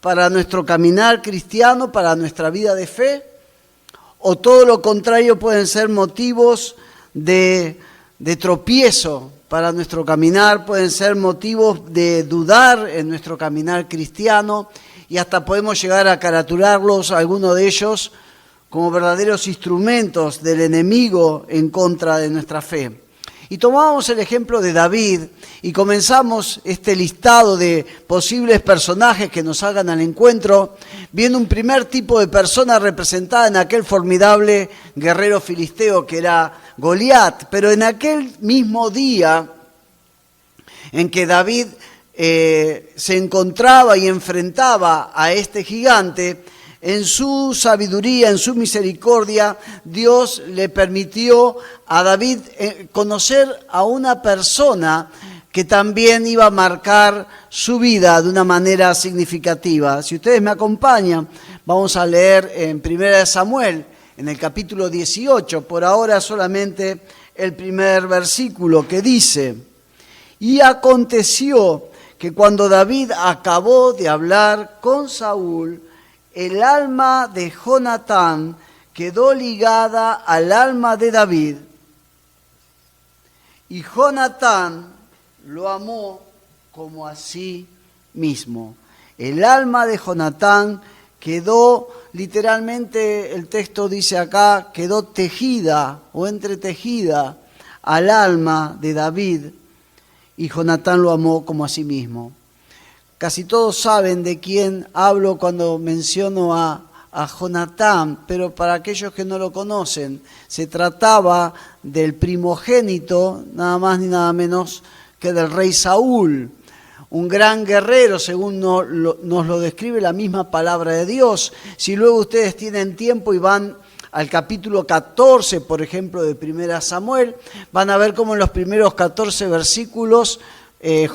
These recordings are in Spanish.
para nuestro caminar cristiano, para nuestra vida de fe? ¿O todo lo contrario pueden ser motivos de tropiezo para nuestro caminar, pueden ser motivos de dudar en nuestro caminar cristiano y hasta podemos llegar a caratularlos, algunos de ellos, como verdaderos instrumentos del enemigo en contra de nuestra fe? Y tomamos el ejemplo de David y comenzamos este listado de posibles personajes que nos salgan al encuentro, viendo un primer tipo de persona representada en aquel formidable guerrero filisteo que era Goliat. Pero en aquel mismo día en que David se encontraba y enfrentaba a este gigante, en su sabiduría, en su misericordia, Dios le permitió a David conocer a una persona que también iba a marcar su vida de una manera significativa. Si ustedes me acompañan, vamos a leer en 1 Samuel, en el capítulo 18, por ahora solamente el primer versículo, que dice: y aconteció que cuando David acabó de hablar con Saúl, el alma de Jonatán quedó ligada al alma de David, y Jonatán lo amó como a sí mismo. El alma de Jonatán quedó, literalmente el texto dice acá, quedó tejida o entretejida al alma de David, y Jonatán lo amó como a sí mismo. Casi todos saben de quién hablo cuando menciono a Jonatán, pero para aquellos que no lo conocen, se trataba del primogénito, nada más ni nada menos que del rey Saúl, un gran guerrero, según nos lo describe la misma palabra de Dios. Si luego ustedes tienen tiempo y van al capítulo 14, por ejemplo, de 1 Samuel, van a ver cómo en los primeros 14 versículos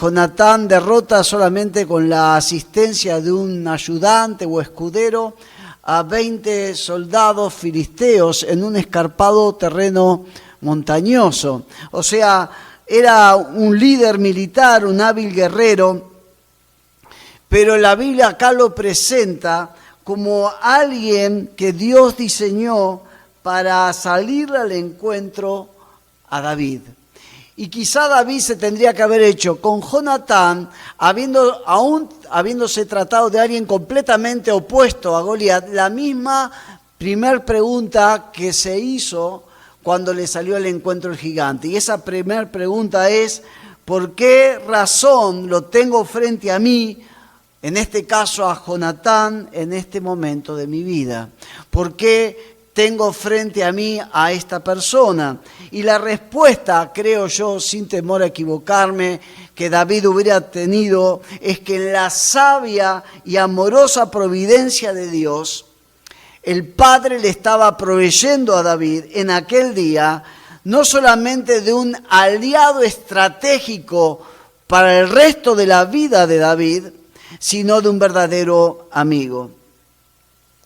Jonatán derrota solamente con la asistencia de un ayudante o escudero a 20 soldados filisteos en un escarpado terreno montañoso. O sea, era un líder militar, un hábil guerrero, pero la Biblia acá lo presenta como alguien que Dios diseñó para salir al encuentro a David. Y quizá David se tendría que haber hecho con Jonatán, habiéndose tratado de alguien completamente opuesto a Goliat, la misma primer pregunta que se hizo cuando le salió al encuentro el gigante. Y esa primer pregunta es: ¿por qué razón lo tengo frente a mí, en este caso a Jonatán, en este momento de mi vida? ¿Por qué tengo frente a mí a esta persona? Y la respuesta, creo yo, sin temor a equivocarme, que David hubiera tenido, es que en la sabia y amorosa providencia de Dios, el Padre le estaba proveyendo a David en aquel día no solamente de un aliado estratégico para el resto de la vida de David, sino de un verdadero amigo.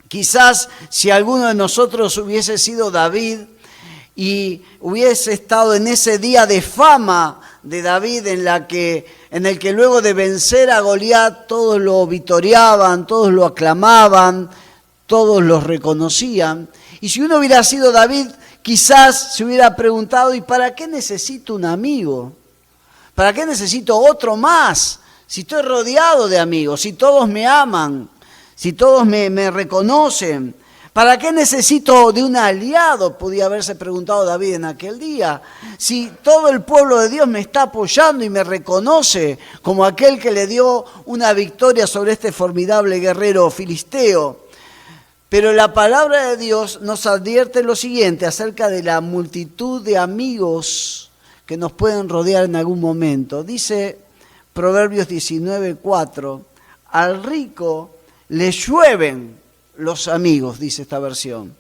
Quizás si alguno de nosotros hubiese sido David y hubiese estado en ese día de fama de David en el que luego de vencer a Goliat todos lo vitoreaban, todos lo aclamaban, todos lo reconocían. Y si uno hubiera sido David, quizás se hubiera preguntado: ¿y para qué necesito un amigo? ¿Para qué necesito otro más? Si estoy rodeado de amigos, si todos me aman, si todos me reconocen, ¿para qué necesito de un aliado? Podía haberse preguntado David en aquel día. Si todo el pueblo de Dios me está apoyando y me reconoce como aquel que le dio una victoria sobre este formidable guerrero filisteo. Pero la palabra de Dios nos advierte lo siguiente acerca de la multitud de amigos que nos pueden rodear en algún momento. Dice Proverbios 19:4, al rico le llueven los amigos, dice esta versión,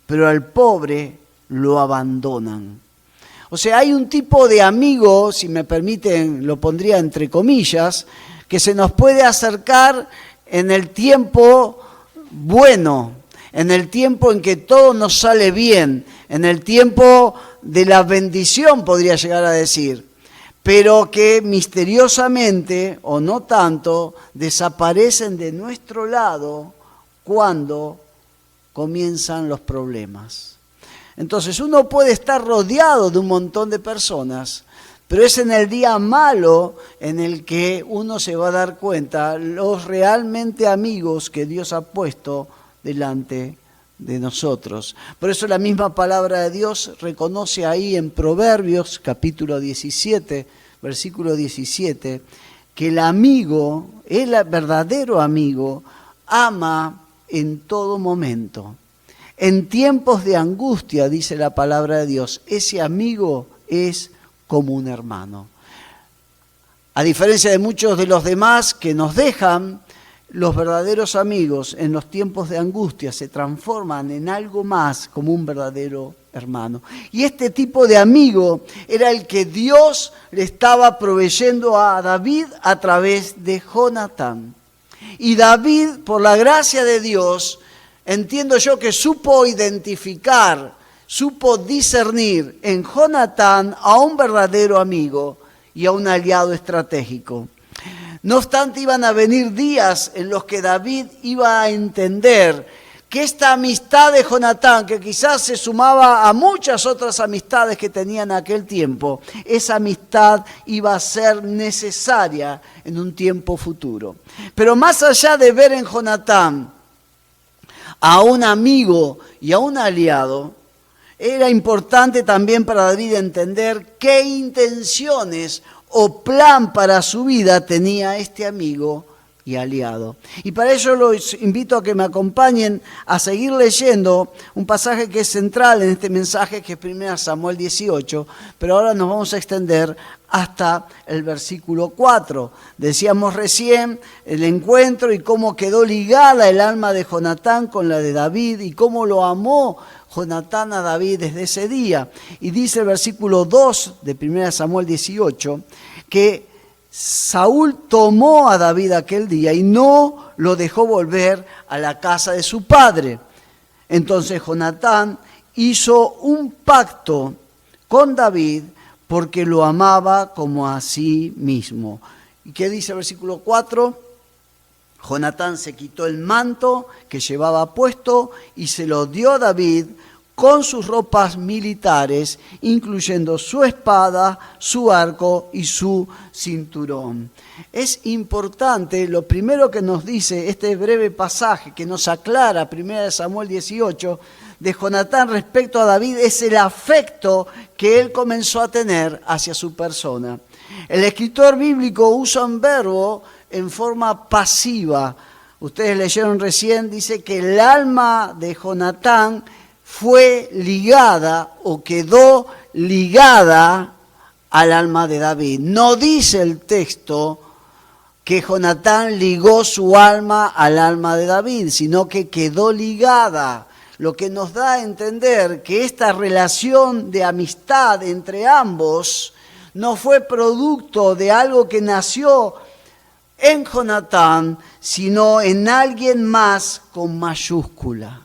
pero al pobre lo abandonan. O sea, hay un tipo de amigo, si me permiten, lo pondría entre comillas, que se nos puede acercar en el tiempo bueno, en el tiempo en que todo nos sale bien, en el tiempo de la bendición, podría llegar a decir. pero que misteriosamente, o no tanto, desaparecen de nuestro lado cuando comienzan los problemas. Entonces uno puede estar rodeado de un montón de personas, pero es en el día malo en el que uno se va a dar cuenta los realmente amigos que Dios ha puesto delante de nosotros. Por eso la misma palabra de Dios reconoce ahí en Proverbios capítulo 17, versículo 17, que el amigo, el verdadero amigo, ama en todo momento. En tiempos de angustia, dice la palabra de Dios, ese amigo es como un hermano. A diferencia de muchos de los demás que nos dejan, los verdaderos amigos en los tiempos de angustia se transforman en algo más como un verdadero hermano. Y este tipo de amigo era el que Dios le estaba proveyendo a David a través de Jonatán. Y David, por la gracia de Dios, entiendo yo que supo identificar, supo discernir en Jonatán a un verdadero amigo y a un aliado estratégico. No obstante, iban a venir días en los que David iba a entender que esta amistad de Jonatán, que quizás se sumaba a muchas otras amistades que tenía en aquel tiempo, esa amistad iba a ser necesaria en un tiempo futuro. Pero más allá de ver en Jonatán a un amigo y a un aliado, era importante también para David entender qué intenciones o plan para su vida tenía este amigo y aliado. Y para ello los invito a que me acompañen a seguir leyendo un pasaje que es central en este mensaje, que es 1 Samuel 18, pero ahora nos vamos a extender hasta el versículo 4. Decíamos recién el encuentro y cómo quedó ligada el alma de Jonatán con la de David y cómo lo amó Jonatán a David desde ese día. Y dice el versículo 2 de 1 Samuel 18 que Saúl tomó a David aquel día y no lo dejó volver a la casa de su padre. Entonces Jonatán hizo un pacto con David porque lo amaba como a sí mismo. ¿Y qué dice el versículo 4? Jonatán se quitó el manto que llevaba puesto y se lo dio a David con sus ropas militares, incluyendo su espada, su arco y su cinturón. Es importante, lo primero que nos dice este breve pasaje que nos aclara 1 Samuel 18 de Jonatán respecto a David, es el afecto que él comenzó a tener hacia su persona. El escritor bíblico usa un verbo en forma pasiva. Ustedes leyeron recién, dice que el alma de Jonatán fue ligada o quedó ligada al alma de David. No dice el texto que Jonatán ligó su alma al alma de David, sino que quedó ligada, lo que nos da a entender que esta relación de amistad entre ambos no fue producto de algo que nació en Jonatán, sino en alguien más con mayúscula.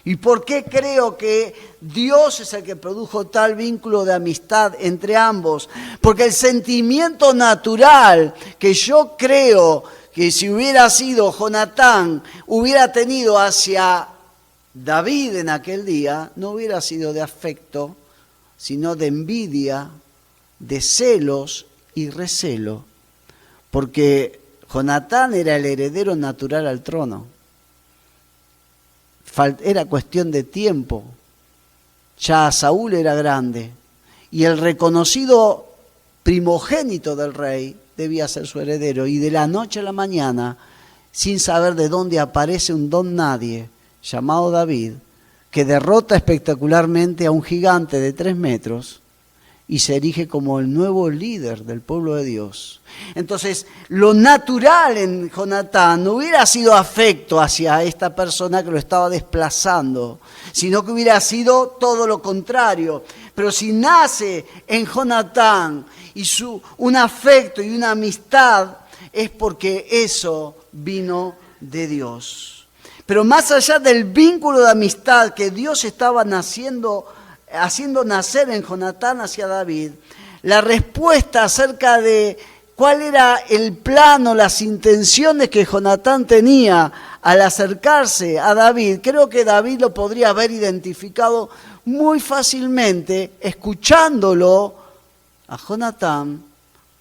¿Y por qué creo que Dios es el que produjo tal vínculo de amistad entre ambos? Porque el sentimiento natural que yo creo que si hubiera sido Jonatán, hubiera tenido hacia David en aquel día, no hubiera sido de afecto, sino de envidia, de celos y recelo. Porque Jonatán era el heredero natural al trono. Era cuestión de tiempo. Ya Saúl era grande y el reconocido primogénito del rey debía ser su heredero. Y de la noche a la mañana, sin saber de dónde aparece un don nadie llamado David, que derrota espectacularmente a un gigante de 3 metros y se erige como el nuevo líder del pueblo de Dios. Entonces, lo natural en Jonatán no hubiera sido afecto hacia esta persona que lo estaba desplazando, sino que hubiera sido todo lo contrario. Pero si nace en Jonatán y un afecto y una amistad, es porque eso vino de Dios. Pero más allá del vínculo de amistad que Dios estaba haciendo nacer en Jonatán hacia David, la respuesta acerca de cuál era el plano, las intenciones que Jonatán tenía al acercarse a David, creo que David lo podría haber identificado muy fácilmente escuchándolo a Jonatán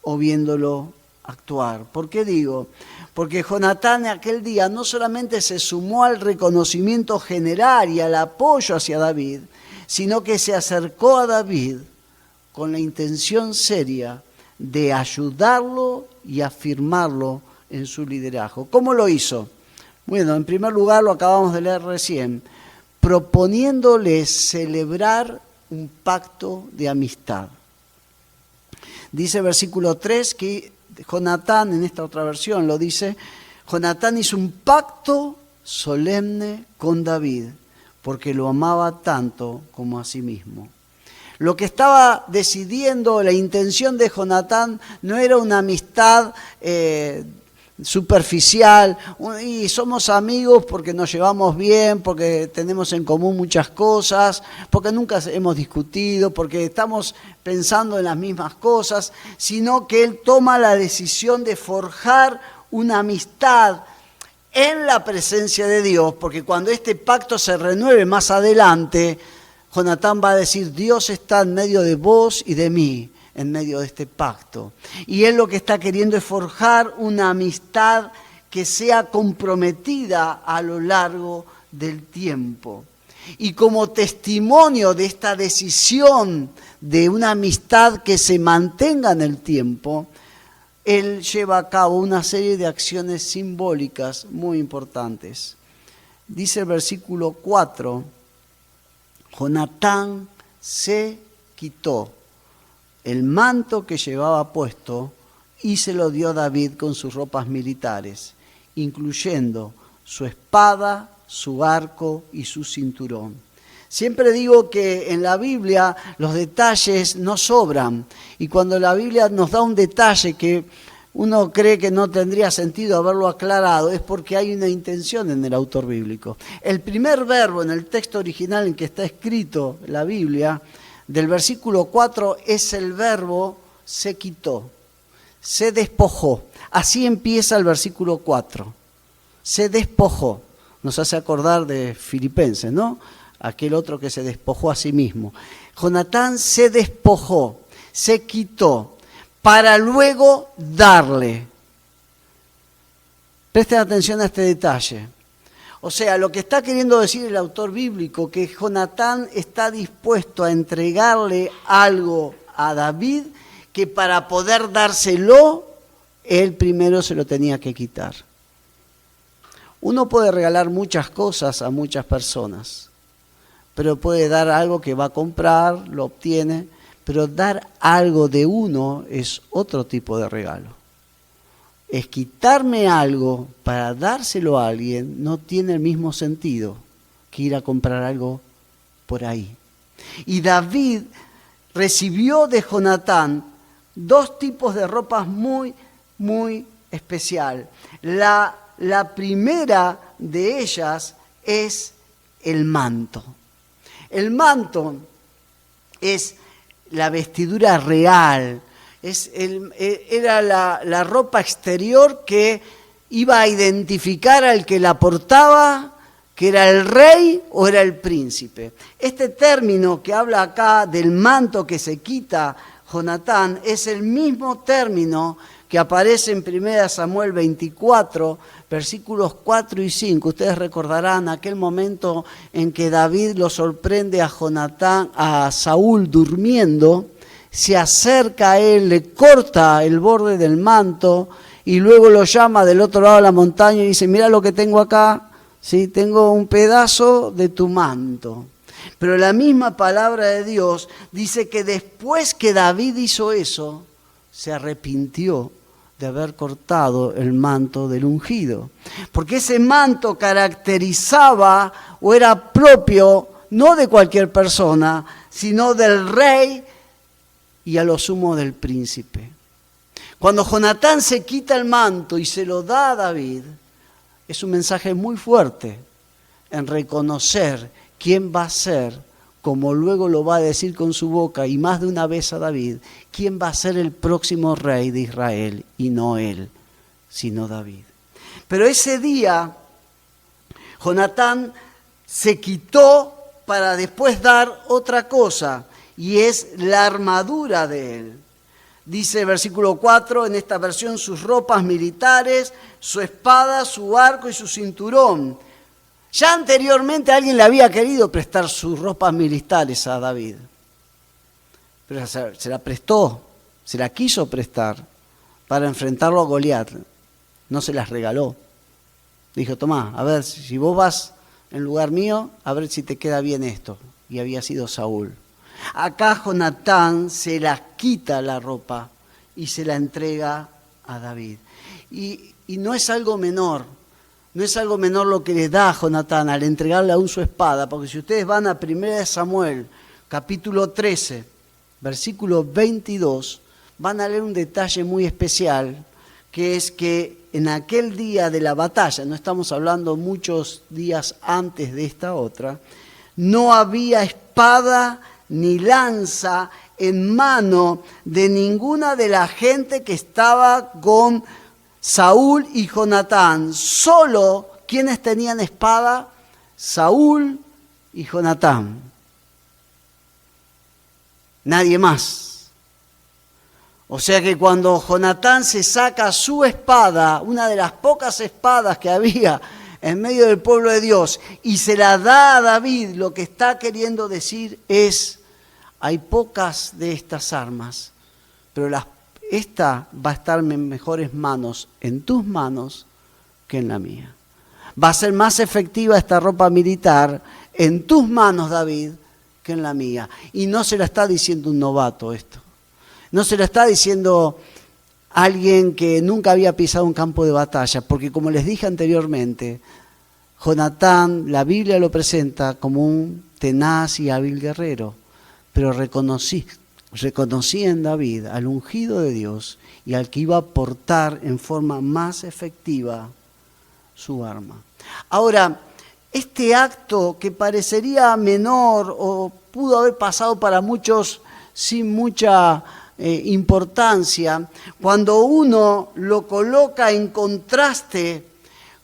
o viéndolo actuar. ¿Por qué digo? Porque Jonatán aquel día no solamente se sumó al reconocimiento general y al apoyo hacia David, sino que se acercó a David con la intención seria de ayudarlo y afirmarlo en su liderazgo. ¿Cómo lo hizo? Bueno, en primer lugar, lo acabamos de leer recién, proponiéndole celebrar un pacto de amistad. Dice versículo 3 que Jonatán, en esta otra versión lo dice, Jonatán hizo un pacto solemne con David, porque lo amaba tanto como a sí mismo. Lo que estaba decidiendo, la intención de Jonatán no era una amistad superficial, y somos amigos porque nos llevamos bien, porque tenemos en común muchas cosas, porque nunca hemos discutido, porque estamos pensando en las mismas cosas, sino que él toma la decisión de forjar una amistad en la presencia de Dios, porque cuando este pacto se renueve más adelante, Jonatán va a decir, Dios está en medio de vos y de mí, en medio de este pacto. Y él lo que está queriendo es forjar una amistad que sea comprometida a lo largo del tiempo. Y como testimonio de esta decisión de una amistad que se mantenga en el tiempo, él lleva a cabo una serie de acciones simbólicas muy importantes. Dice el versículo 4, Jonatán se quitó el manto que llevaba puesto y se lo dio a David con sus ropas militares, incluyendo su espada, su arco y su cinturón. Siempre digo que en la Biblia los detalles no sobran, y cuando la Biblia nos da un detalle que uno cree que no tendría sentido haberlo aclarado, es porque hay una intención en el autor bíblico. El primer verbo en el texto original en que está escrito la Biblia, del versículo 4, es el verbo se quitó, se despojó. Así empieza el versículo 4. Se despojó. Nos hace acordar de Filipenses, ¿no? Aquel otro que se despojó a sí mismo. Jonatán se despojó, se quitó, para luego darle. Presten atención a este detalle. O sea, lo que está queriendo decir el autor bíblico, que Jonatán está dispuesto a entregarle algo a David, que para poder dárselo, él primero se lo tenía que quitar. Uno puede regalar muchas cosas a muchas personas, pero puede dar algo que va a comprar, lo obtiene, pero dar algo de uno es otro tipo de regalo. Es quitarme algo para dárselo a alguien, no tiene el mismo sentido que ir a comprar algo por ahí. Y David recibió de Jonatán dos tipos de ropas muy, muy especial. La primera de ellas es el manto. El manto es la vestidura real, era la ropa exterior que iba a identificar al que la portaba, que era el rey o era el príncipe. Este término que habla acá del manto que se quita Jonatán es el mismo término que aparece en 1 Samuel 24, versículos 4 y 5. Ustedes recordarán aquel momento en que David lo sorprende a Saúl durmiendo, se acerca a él, le corta el borde del manto y luego lo llama del otro lado de la montaña y dice, mira lo que tengo acá, ¿sí? Tengo un pedazo de tu manto. Pero la misma palabra de Dios dice que después que David hizo eso, se arrepintió de haber cortado el manto del ungido. Porque ese manto caracterizaba o era propio no de cualquier persona, sino del rey y a lo sumo del príncipe. Cuando Jonatán se quita el manto y se lo da a David, es un mensaje muy fuerte en reconocer quién va a ser como luego lo va a decir con su boca y más de una vez a David, quién va a ser el próximo rey de Israel, y no él, sino David. Pero ese día, Jonatán se quitó para después dar otra cosa, y es la armadura de él. Dice versículo 4, en esta versión, sus ropas militares, su espada, su arco y su cinturón. Ya anteriormente alguien le había querido prestar sus ropas militares a David, pero se la prestó, se la quiso prestar para enfrentarlo a Goliat. No se las regaló. Dijo, tomá, a ver, si vos vas en lugar mío, a ver si te queda bien esto. Y había sido Saúl. Acá Jonatán se la quita la ropa y se la entrega a David. Y no es algo menor. No es algo menor lo que le da a Jonatán al entregarle aún su espada, porque si ustedes van a 1 Samuel, capítulo 13, versículo 22, van a leer un detalle muy especial, que es que en aquel día de la batalla, no estamos hablando muchos días antes de esta otra, no había espada ni lanza en mano de ninguna de la gente que estaba con Saúl y Jonatán. Solo quienes tenían espada, Saúl y Jonatán. Nadie más. O sea que cuando Jonatán se saca su espada, una de las pocas espadas que había en medio del pueblo de Dios, y se la da a David, lo que está queriendo decir es, hay pocas de estas armas, pero esta va a estar en mejores manos, en tus manos, que en la mía. Va a ser más efectiva esta ropa militar en tus manos, David, que en la mía. Y no se la está diciendo un novato esto. No se lo está diciendo alguien que nunca había pisado un campo de batalla, porque como les dije anteriormente, Jonatán, la Biblia lo presenta como un tenaz y hábil guerrero, pero reconocí en David al ungido de Dios y al que iba a portar en forma más efectiva su arma. Ahora, este acto que parecería menor o pudo haber pasado para muchos sin mucha importancia, cuando uno lo coloca en contraste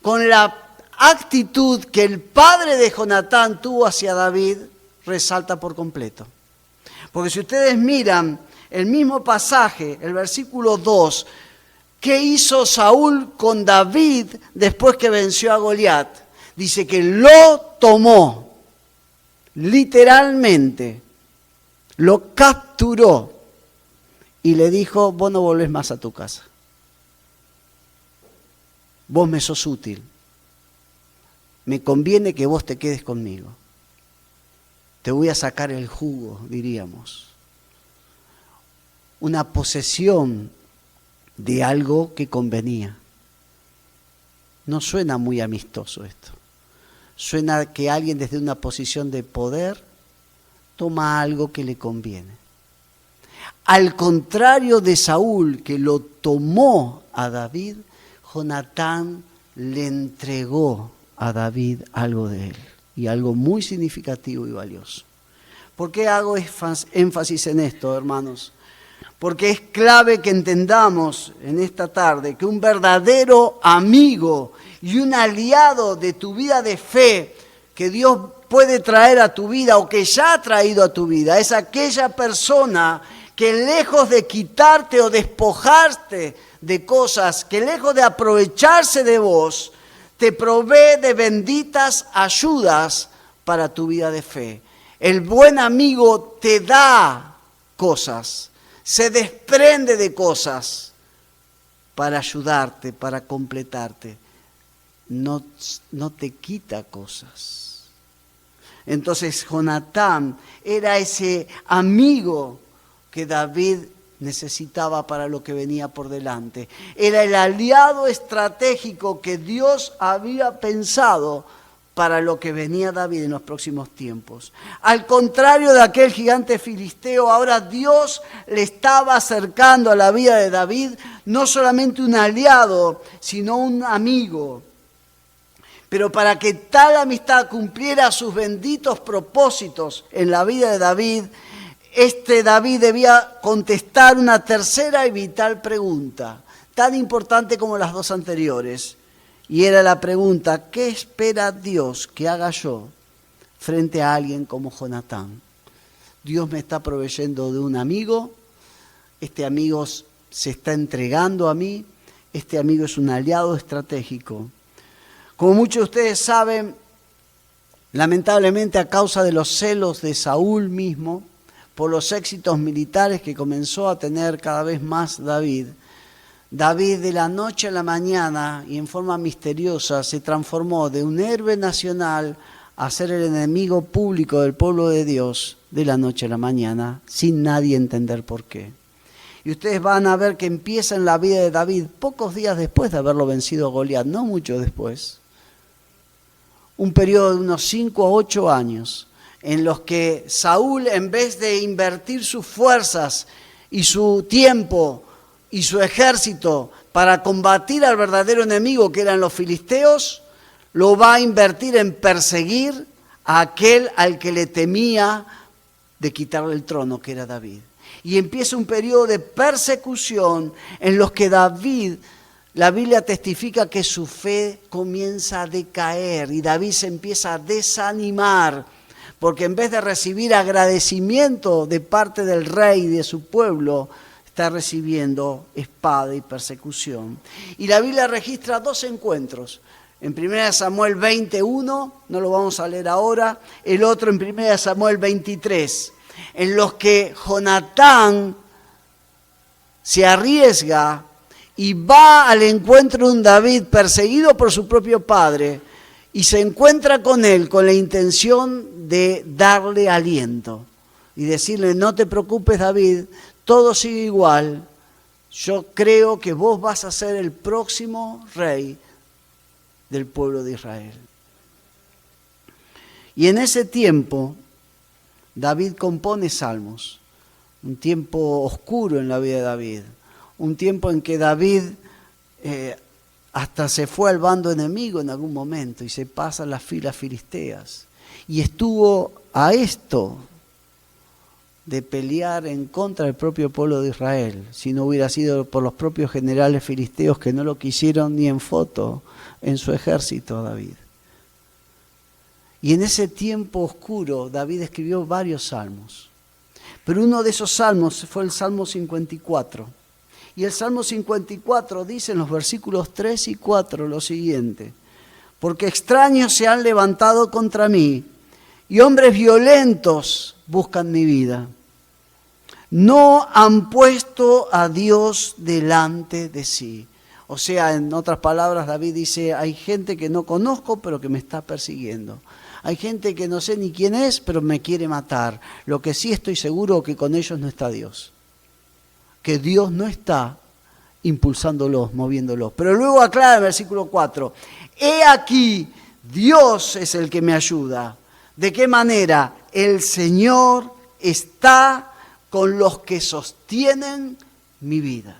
con la actitud que el padre de Jonatán tuvo hacia David, resalta por completo. Porque si ustedes miran el mismo pasaje, el versículo 2, ¿qué hizo Saúl con David después que venció a Goliat? Dice que lo tomó, literalmente, lo capturó y le dijo, vos no volvés más a tu casa. Vos me sos útil. Me conviene que vos te quedes conmigo. Te voy a sacar el jugo, diríamos. Una posesión de algo que convenía. No suena muy amistoso esto. Suena que alguien desde una posición de poder toma algo que le conviene. Al contrario de Saúl, que lo tomó a David, Jonatán le entregó a David algo de él, y algo muy significativo y valioso. ¿Por qué hago énfasis en esto, hermanos? Porque es clave que entendamos en esta tarde que un verdadero amigo y un aliado de tu vida de fe que Dios puede traer a tu vida o que ya ha traído a tu vida es aquella persona que lejos de quitarte o despojarte de cosas, que lejos de aprovecharse de vos, te provee de benditas ayudas para tu vida de fe. El buen amigo te da cosas, se desprende de cosas para ayudarte, para completarte. No te quita cosas. Entonces Jonatán era ese amigo que David necesitaba para lo que venía por delante. Era el aliado estratégico que Dios había pensado para lo que venía David en los próximos tiempos. Al contrario de aquel gigante filisteo, ahora Dios le estaba acercando a la vida de David no solamente un aliado, sino un amigo. Pero para que tal amistad cumpliera sus benditos propósitos en la vida de David, David debía contestar una tercera y vital pregunta, tan importante como las dos anteriores. Y era la pregunta: ¿qué espera Dios que haga yo frente a alguien como Jonatán? Dios me está proveyendo de un amigo, este amigo se está entregando a mí, este amigo es un aliado estratégico. Como muchos de ustedes saben, lamentablemente a causa de los celos de Saúl mismo, por los éxitos militares que comenzó a tener cada vez más David de la noche a la mañana y en forma misteriosa se transformó de un héroe nacional a ser el enemigo público del pueblo de Dios de la noche a la mañana, sin nadie entender por qué. Y ustedes van a ver que empieza en la vida de David pocos días después de haberlo vencido a Goliat, no mucho después. Un periodo de unos 5 a 8 años en los que Saúl, en vez de invertir sus fuerzas y su tiempo y su ejército para combatir al verdadero enemigo que eran los filisteos, lo va a invertir en perseguir a aquel al que le temía de quitarle el trono, que era David. Y empieza un periodo de persecución en los que David, la Biblia testifica que su fe comienza a decaer y David se empieza a desanimar, porque en vez de recibir agradecimiento de parte del rey y de su pueblo, está recibiendo espada y persecución. Y la Biblia registra 2 encuentros. En 1 Samuel 21, no lo vamos a leer ahora, el otro en 1 Samuel 23, en los que Jonatán se arriesga y va al encuentro de un David perseguido por su propio padre y se encuentra con él con la intención de darle aliento y decirle: no te preocupes, David, todo sigue igual, yo creo que vos vas a ser el próximo rey del pueblo de Israel. Y en ese tiempo David compone salmos, un tiempo oscuro en la vida de David, un tiempo en que David hasta se fue al bando enemigo en algún momento y se pasa a las filas filisteas. Y estuvo a esto de pelear en contra del propio pueblo de Israel, si no hubiera sido por los propios generales filisteos que no lo quisieron ni en foto en su ejército a David. Y en ese tiempo oscuro David escribió varios salmos, pero uno de esos salmos fue el Salmo 54. Y el Salmo 54 dice en los versículos 3 y 4 lo siguiente: porque extraños se han levantado contra mí y hombres violentos buscan mi vida. No han puesto a Dios delante de sí. O sea, en otras palabras, David dice: hay gente que no conozco pero que me está persiguiendo. Hay gente que no sé ni quién es pero me quiere matar. Lo que sí estoy seguro que con ellos no está Dios. Que Dios no está impulsándolos, moviéndolos. Pero luego aclara el versículo 4: he aquí, Dios es el que me ayuda. ¿De qué manera? El Señor está con los que sostienen mi vida.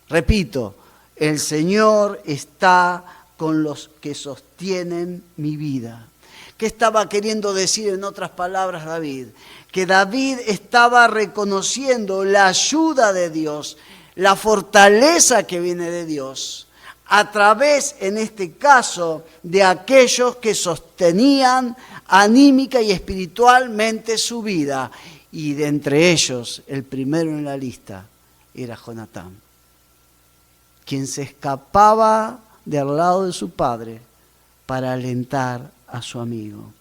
Repito, el Señor está con los que sostienen mi vida. ¿Qué estaba queriendo decir en otras palabras David? Que David estaba reconociendo la ayuda de Dios, la fortaleza que viene de Dios, a través, en este caso, de aquellos que sostenían anímica y espiritualmente su vida. Y de entre ellos, el primero en la lista era Jonatán, quien se escapaba de al lado de su padre para alentar a su amigo.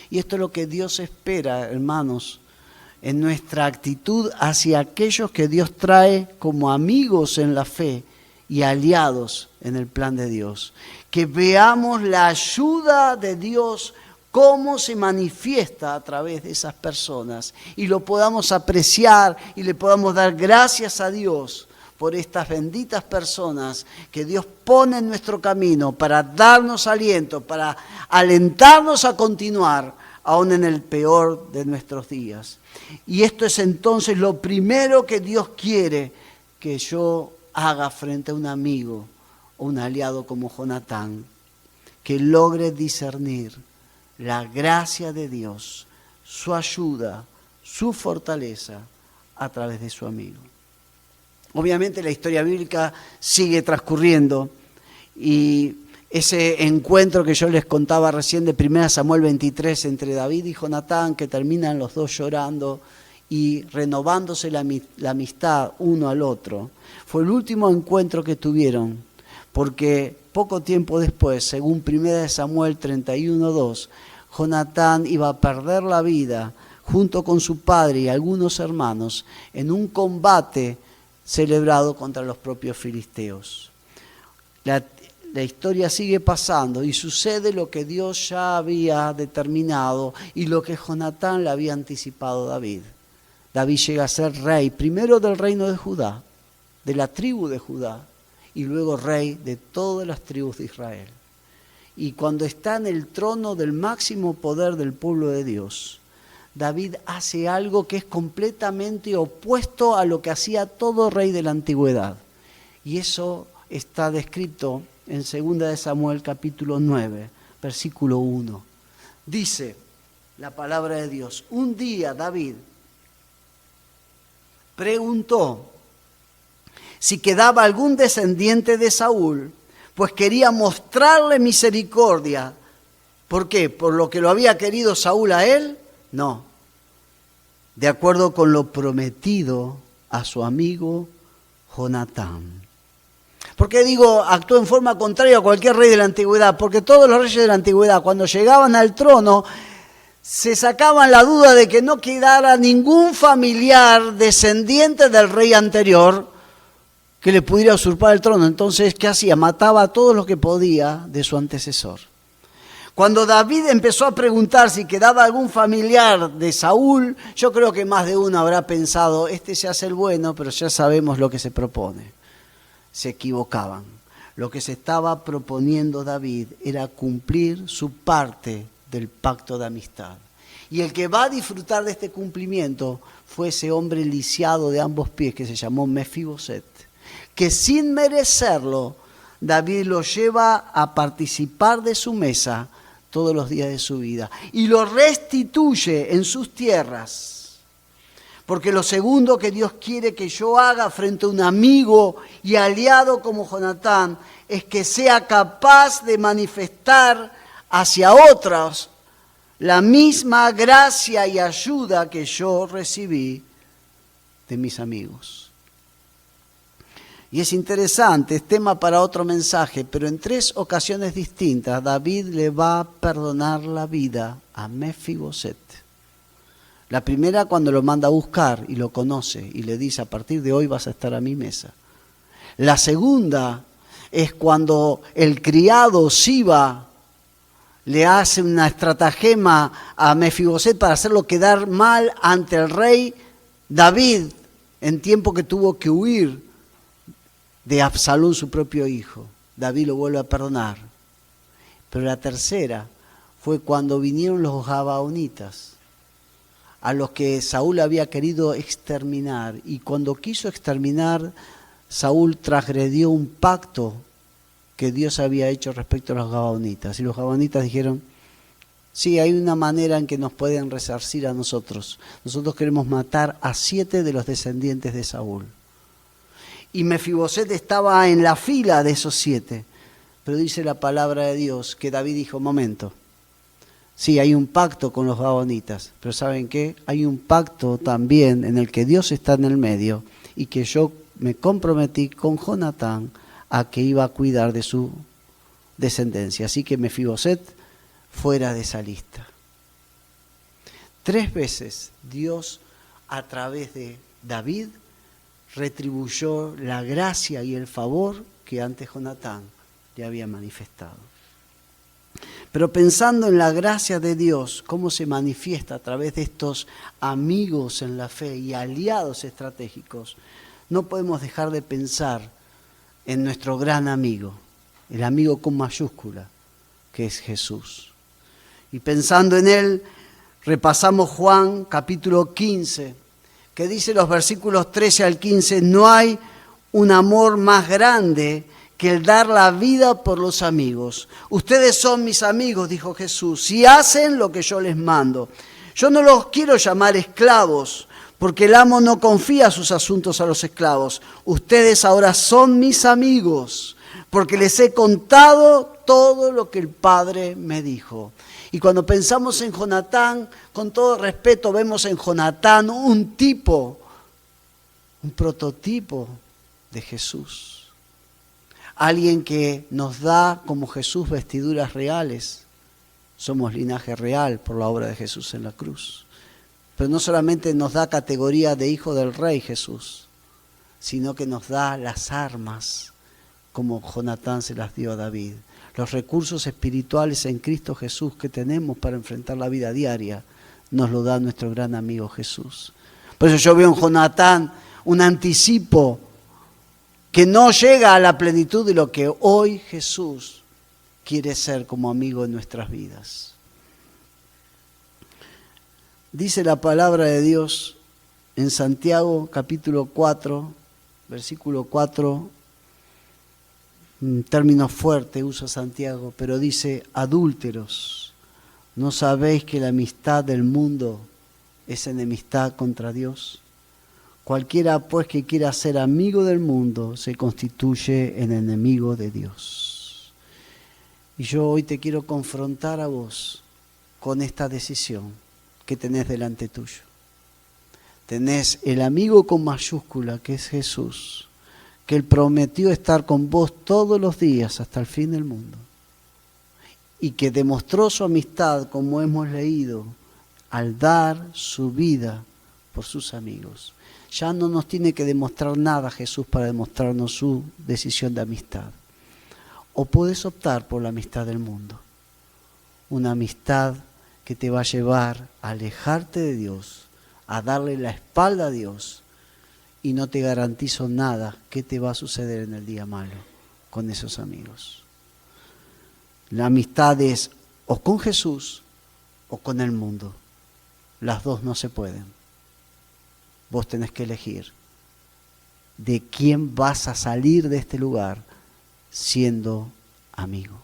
Y esto es lo que Dios espera, hermanos, en nuestra actitud hacia aquellos que Dios trae como amigos en la fe y aliados en el plan de Dios. Que veamos la ayuda de Dios, cómo se manifiesta a través de esas personas y lo podamos apreciar y le podamos dar gracias a Dios por estas benditas personas que Dios pone en nuestro camino para darnos aliento, para alentarnos a continuar aún en el peor de nuestros días. Y esto es entonces lo primero que Dios quiere que yo haga frente a un amigo o un aliado como Jonatán, que logre discernir la gracia de Dios, su ayuda, su fortaleza a través de su amigo. Obviamente la historia bíblica sigue transcurriendo y ese encuentro que yo les contaba recién de 1 Samuel 23 entre David y Jonatán, que terminan los dos llorando y renovándose la amistad uno al otro, fue el último encuentro que tuvieron, porque poco tiempo después, según 1 Samuel 31:2, Jonatán iba a perder la vida junto con su padre y algunos hermanos en un combate celebrado contra los propios filisteos. La historia sigue pasando y sucede lo que Dios ya había determinado y lo que Jonatán le había anticipado a David. David llega a ser rey, primero del reino de Judá, de la tribu de Judá, y luego rey de todas las tribus de Israel. Y cuando está en el trono del máximo poder del pueblo de Dios, David hace algo que es completamente opuesto a lo que hacía todo rey de la antigüedad. Y eso está descrito en 2 Samuel capítulo 9, versículo 1. Dice la palabra de Dios: un día David preguntó si quedaba algún descendiente de Saúl, pues quería mostrarle misericordia. ¿Por qué? ¿Por lo que lo había querido Saúl a él? No. De acuerdo con lo prometido a su amigo Jonatán. ¿Por qué digo actuó en forma contraria a cualquier rey de la antigüedad? Porque todos los reyes de la antigüedad, cuando llegaban al trono, se sacaban la duda de que no quedara ningún familiar descendiente del rey anterior que le pudiera usurpar el trono. Entonces, ¿qué hacía? Mataba a todos los que podía de su antecesor. Cuando David empezó a preguntar si quedaba algún familiar de Saúl, yo creo que más de uno habrá pensado, este se hace el bueno, pero ya sabemos lo que se propone. Se equivocaban. Lo que se estaba proponiendo David era cumplir su parte del pacto de amistad. Y el que va a disfrutar de este cumplimiento fue ese hombre lisiado de ambos pies que se llamó Mefiboset, que sin merecerlo, David lo lleva a participar de su mesa todos los días de su vida y lo restituye en sus tierras. Porque lo segundo que Dios quiere que yo haga frente a un amigo y aliado como Jonatán es que sea capaz de manifestar hacia otros la misma gracia y ayuda que yo recibí de mis amigos. Y es interesante, es tema para otro mensaje, pero en 3 ocasiones distintas David le va a perdonar la vida a Mefiboset. La primera cuando lo manda a buscar y lo conoce y le dice: a partir de hoy vas a estar a mi mesa. La segunda es cuando el criado Siba le hace una estratagema a Mefiboset para hacerlo quedar mal ante el rey David en tiempo que tuvo que huir de Absalón, su propio hijo. David lo vuelve a perdonar. Pero la tercera fue cuando vinieron los gabaonitas, a los que Saúl había querido exterminar. Y cuando quiso exterminar, Saúl transgredió un pacto que Dios había hecho respecto a los gabaonitas. Y los gabaonitas dijeron: sí, hay una manera en que nos pueden resarcir a nosotros. Nosotros queremos matar a 7 de los descendientes de Saúl. Y Mefiboset estaba en la fila de esos 7. Pero dice la palabra de Dios que David dijo: momento, sí, hay un pacto con los gabaonitas, pero ¿saben qué? Hay un pacto también en el que Dios está en el medio y que yo me comprometí con Jonatán a que iba a cuidar de su descendencia. Así que Mefiboset fuera de esa lista. 3 veces Dios, a través de David, retribuyó la gracia y el favor que antes Jonatán le había manifestado. Pero pensando en la gracia de Dios, cómo se manifiesta a través de estos amigos en la fe y aliados estratégicos, no podemos dejar de pensar en nuestro gran amigo, el amigo con mayúscula, que es Jesús. Y pensando en él, repasamos Juan capítulo 15, que dice los versículos 13 al 15, no hay un amor más grande que el dar la vida por los amigos. Ustedes son mis amigos, dijo Jesús, si hacen lo que yo les mando. Yo no los quiero llamar esclavos, porque el amo no confía sus asuntos a los esclavos. Ustedes ahora son mis amigos, porque les he contado todo lo que el Padre me dijo. Y cuando pensamos en Jonatán, con todo respeto, vemos en Jonatán un prototipo de Jesús. Alguien que nos da como Jesús vestiduras reales. Somos linaje real por la obra de Jesús en la cruz. Pero no solamente nos da categoría de hijo del rey Jesús, sino que nos da las armas como Jonatán se las dio a David. Los recursos espirituales en Cristo Jesús que tenemos para enfrentar la vida diaria, nos lo da nuestro gran amigo Jesús. Por eso yo veo en Jonatán un anticipo que no llega a la plenitud de lo que hoy Jesús quiere ser como amigo en nuestras vidas. Dice la palabra de Dios en Santiago capítulo 4, versículo 4, un término fuerte usa Santiago, pero dice: adúlteros, ¿no sabéis que la amistad del mundo es enemistad contra Dios? Cualquiera pues que quiera ser amigo del mundo se constituye en enemigo de Dios. Y yo hoy te quiero confrontar a vos con esta decisión que tenés delante tuyo. Tenés el amigo con mayúscula que es Jesús, que Él prometió estar con vos todos los días hasta el fin del mundo. Y que demostró su amistad, como hemos leído, al dar su vida por sus amigos. Ya no nos tiene que demostrar nada Jesús para demostrarnos su decisión de amistad. O puedes optar por la amistad del mundo. Una amistad que te va a llevar a alejarte de Dios, a darle la espalda a Dios. Y no te garantizo nada qué te va a suceder en el día malo con esos amigos. La amistad es o con Jesús o con el mundo. Las dos no se pueden. Vos tenés que elegir de quién vas a salir de este lugar siendo amigo.